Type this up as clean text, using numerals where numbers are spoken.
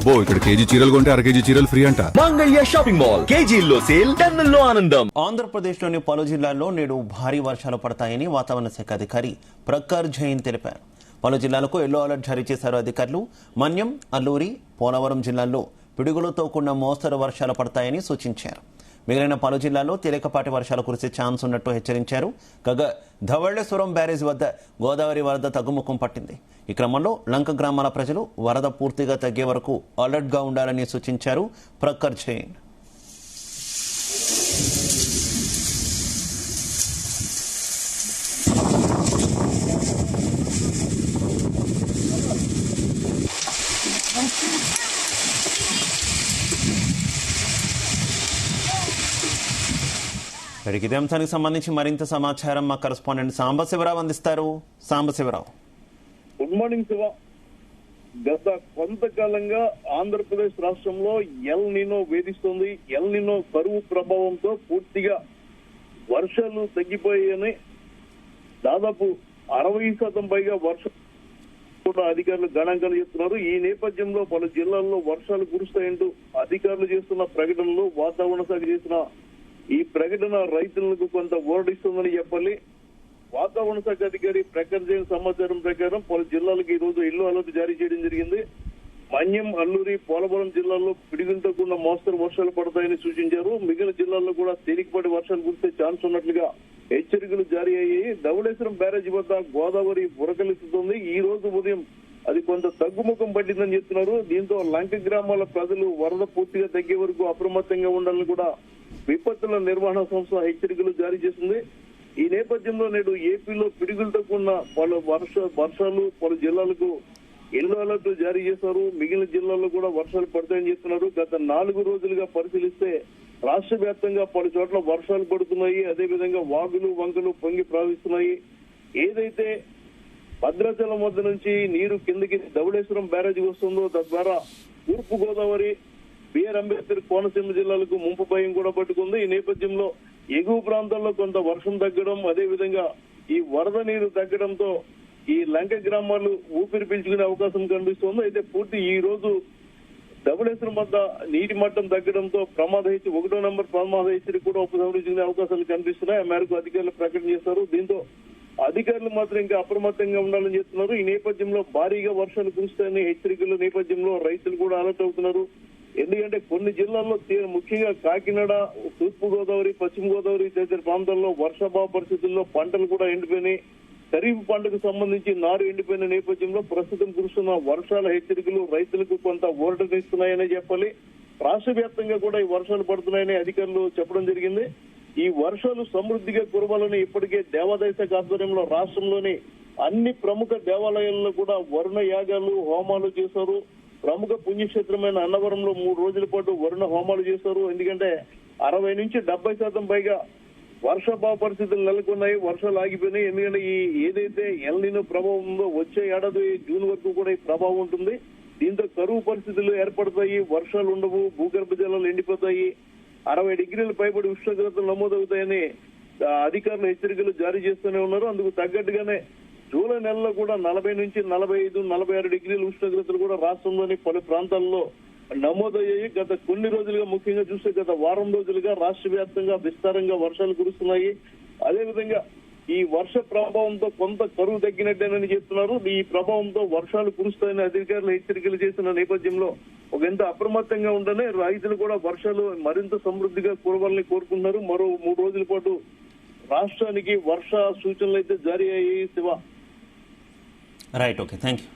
అబ్బో ఇక్కడ కేజీ చీరలు కొంటే అర కేజీ చీరలు ఫ్రీ అంట. మంగళ్య షాపింగ్ మాల్, కేజీల్లో సేల్, టన్నుల్లో ఆనందం. ఆంధ్రప్రదేశ్లోని పలు జిల్లాల్లో నేడు భారీ వర్షాలు పడతాయని వాతావరణ శాఖ అధికారి ప్రఖర్ జైన్ తెలిపారు. పలు జిల్లాలకు ఎల్లో అలర్ట్ జారీ చేశారు అధికారులు. మన్యం, అల్లూరి, పోలవరం జిల్లాల్లో పిడుగులతో కూడిన మోస్తరు వర్షాలు పడతాయని సూచించారు. మిగిలిన పలు జిల్లాల్లో తేలికపాటి వర్షాలు కురిసే ఛాన్స్ ఉన్నట్టు హెచ్చరించారు. కాగా ధవళేశ్వరం బ్యారేజ్ వద్ద గోదావరి వరద తగ్గుముఖం పట్టింది. ఈ క్రమంలో లంక గ్రామాల ప్రజలు వరద పూర్తిగా తగ్గే వరకు అలర్ట్ గా ఉండాలని సూచించారు ప్రఖర్ జైన్. ఇదే అంశానికి సంబంధించి మరింత సమాచారం మా కరెస్పాండెంట్ సాంబశివరావు అందిస్తారు. Sambasivarao, good morning Shiva. గత కొంతకాలంగా ఆంధ్రప్రదేశ్ రాష్ట్రంలో ఎల్ నినో వేధిస్తోంది. ఎల్ నినో కరువు ప్రభావంతో పూర్తిగా వర్షాలు తగ్గిపోయాయని, దాదాపు 60% పైగా వర్షం కూడా అధికారులు గణాంకాలు చెప్తున్నారు. ఈ నేపథ్యంలో పలు జిల్లాల్లో వర్షాలు కురుస్తాయంటూ అధికారులు చేస్తున్న ప్రకటనలు, వాతావరణ శాఖ చేసిన ఈ ప్రకటన రైతులకు కొంత ఓరడిస్తుందని చెప్పాలి. వాతావరణ శాఖ అధికారి ప్రఖర్ జైన్ సమాచారం ప్రకారం పలు జిల్లాలకు ఈ రోజు ఎల్లో అలర్ట్ జారీ చేయడం జరిగింది. మన్యం, అల్లూరి, పోలవరం జిల్లాల్లో పిడుగులతో కూడిన మోస్తరు వర్షాలు పడతాయని సూచించారు. మిగిలిన జిల్లాల్లో కూడా తేలికపాటి వర్షాలు కురిసే ఛాన్స్ ఉన్నట్లుగా హెచ్చరికలు జారీ అయ్యాయి. ధవళేశ్వరం బ్యారేజీ వద్ద గోదావరి బురకలెత్తుతోంది. ఈ రోజు ఉదయం అది కొంత తగ్గుముఖం పట్టిందని చెప్తున్నారు. దీంతో లంక గ్రామాల ప్రజలు వరద పూర్తిగా తగ్గే వరకు అప్రమత్తంగా ఉండాలని కూడా విపత్తుల నిర్వహణ సంస్థ హెచ్చరికలు జారీ చేసింది. ఈ నేపథ్యంలో నేడు ఏపీలో పిడుగులతో కూడిన పలు వర్షాలు పలు జిల్లాలకు ఎల్లో అలర్ట్ జారీ చేశారు. మిగిలిన జిల్లాల్లో కూడా వర్షాలు పడతాయని చెప్తున్నారు. గత 4 రోజులుగా పరిశీలిస్తే రాష్ట్ర వ్యాప్తంగా పలు చోట్ల వర్షాలు పడుతున్నాయి. అదేవిధంగా వాగులు, వంకలు పొంగి ప్రవహిస్తున్నాయి. ఏదైతే భద్రాచలం వద్ద నుంచి నీరు కిందకి ధవళేశ్వరం బ్యారేజీ వస్తుందో తద్వారా తూర్పు గోదావరి, బిఆర్ అంబేద్కర్, కోనసీమ జిల్లాలకు ముంపు భయం కూడా పట్టుకుంది. ఈ నేపథ్యంలో ఎగువ ప్రాంతాల్లో కొంత వర్షం తగ్గడం, అదేవిధంగా ఈ వరద నీరు తగ్గడంతో ఈ లంక గ్రామాలు ఊపిరి పీల్చుకునే అవకాశం కనిపిస్తోంది. అయితే పూర్తి ఈ రోజు ధవళేశ్వరం వద్ద నీటి మట్టం తగ్గడంతో ప్రమాద హెచ్చరిక 1వ నంబర్ ప్రమాద హెచ్చరిక కూడా ఉపసంహరించుకునే అవకాశాలు కనిపిస్తున్నాయి. ఆ మేరకు అధికారులు ప్రకటన చేశారు. దీంతో అధికారులు మాత్రం ఇంకా అప్రమత్తంగా ఉండాలని చెప్తున్నారు. ఈ నేపథ్యంలో భారీగా వర్షాలు కురుస్తాయని హెచ్చరికల నేపథ్యంలో రైతులు కూడా అలర్ట్ అవుతున్నారు. ఎందుకంటే కొన్ని జిల్లాల్లో ముఖ్యంగా కాకినాడ, తూర్పు గోదావరి, పశ్చిమ గోదావరి తదితర ప్రాంతాల్లో వర్షాభావ పరిస్థితుల్లో పంటలు కూడా ఎండిపోయినాయి. ఖరీఫ్ పంటకు సంబంధించి నారు ఎండిపోయిన నేపథ్యంలో ప్రస్తుతం కురుస్తున్న వర్షాల హెచ్చరికలు రైతులకు కొంత ఊరటనిస్తున్నాయని చెప్పాలి. రాష్ట్ర వ్యాప్తంగా కూడా ఈ వర్షాలు పడుతున్నాయని అధికారులు చెప్పడం జరిగింది. ఈ వర్షాలు సమృద్ధిగా కురవాలని ఇప్పటికే దేవాదాయ శాఖ ఆధ్వర్యంలో రాష్ట్రంలోని అన్ని ప్రముఖ దేవాలయాల్లో కూడా వరుణ యాగాలు, హోమాలు చేశారు. ప్రముఖ పుణ్యక్షేత్రమైన అన్నవరంలో 3 రోజుల పాటు వరుణ హోమాలు చేశారు. ఎందుకంటే 60 నుంచి 70% పైగా వర్షాభావ పరిస్థితులు నెలకొన్నాయి. వర్షాలు ఆగిపోయినాయి. ఎందుకంటే ఈ ఏదైతే ఎల్ నినో ప్రభావం ఉందో వచ్చే ఏడాది జూన్ వరకు కూడా ఈ ప్రభావం ఉంటుంది. దీంతో కరువు పరిస్థితులు ఏర్పడతాయి, వర్షాలు ఉండవు, భూగర్భ జలాలు ఎండిపోతాయి, 60 డిగ్రీల పైబడి ఉష్ణోగ్రతలు నమోదవుతాయని అధికారులు హెచ్చరికలు జారీ చేస్తూనే ఉన్నారు. అందుకు తగ్గట్టుగానే జూలై నెలలో కూడా 40 నుంచి 45, 46 డిగ్రీల ఉష్ణోగ్రతలు కూడా రాష్ట్రంలోని పలు ప్రాంతాల్లో నమోదయ్యాయి. గత కొన్ని రోజులుగా, ముఖ్యంగా చూస్తే గత వారం రోజులుగా రాష్ట్ర వ్యాప్తంగా విస్తారంగా వర్షాలు కురుస్తున్నాయి. అదేవిధంగా ఈ వర్ష ప్రభావంతో కొంత కరువు తగ్గినట్టేనని చెప్తున్నారు. ఈ ప్రభావంతో వర్షాలు కురుస్తాయని అధికారులు హెచ్చరికలు చేసిన నేపథ్యంలో ఎంత అప్రమత్తంగా ఉండనే రైతులు కూడా వర్షాలు మరింత సమృద్ధిగా కురవాలని కోరుకుంటున్నారు. మరో 3 రోజుల పాటు రాష్ట్రానికి వర్ష సూచనలు అయితే జారీ అయ్యాయి. Shiva, right, okay, thank you.